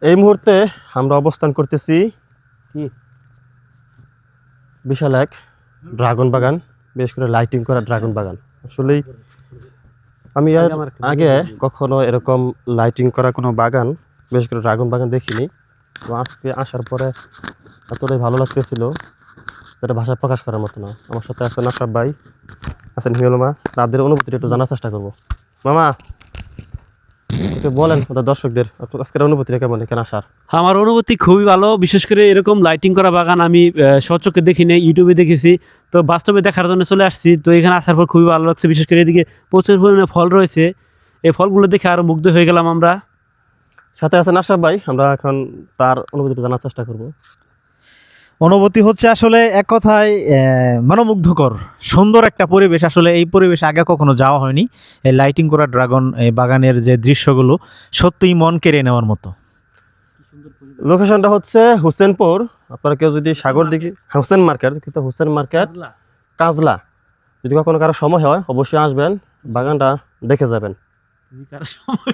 এই মুহূর্তে আমরা অবস্থান করতেছি কি বিশাল এক ড্রাগন বাগান, বিশেষ করে লাইটিং করা ড্রাগন বাগান। আসলেই আমি আর আগে কখনো এরকম লাইটিং করা কোনো বাগান, বিশেষ করে ড্রাগন বাগান দেখিনি। তো আজকে আসার পরে এতটাই ভালো লাগতেছিল, যেটা ভাষায় প্রকাশ করার মতো না। আমার সাথে আছেন আশরাফ ভাই, আছেন হিমেল মা। তাদের অনুভূতিটা একটু জানার চেষ্টা করবো। মামা একটু বলেন ওদের দর্শকদের আজকের অনুভূতিটা কেমন এখানে আসার? আমার অনুভূতি খুবই ভালো, বিশেষ করে এরকম লাইটিং করা বাগান আমি স্বচক্ষে দেখিনি, ইউটিউবে দেখেছি। তো বাস্তবে দেখার জন্য চলে আসছি। তো এখানে আসার পর খুবই ভালো লাগছে, বিশেষ করে এদিকে প্রচুর পরিমাণে ফল রয়েছে। এই ফলগুলো দেখে আরো মুগ্ধ হয়ে গেলাম আমরা। সাথে আছেন আশরাফ ভাই, আমরা এখন তার অনুভূতিটা জানার চেষ্টা করবো। অনুভূতি হচ্ছে আসলে এক কথায় মনোমুগ্ধকর, সুন্দর একটা পরিবেশ। আসলে এই পরিবেশ আগে কখনো যাওয়া হয়নি। এই লাইটিং করা ড্রাগন বাগানের যে দৃশ্যগুলো সত্যিই মন কেড়ে নেওয়ার মতো। লোকেশনটা হচ্ছে হুসেনপুর। আপনারা কেউ যদি সাগর দিকে, হুসেন মার্কেট, কিন্তু হুসেন মার্কেট কাজলা, যদি কখনো কারো সময় হয় অবশ্যই আসবেন, বাগানটা দেখে যাবেন।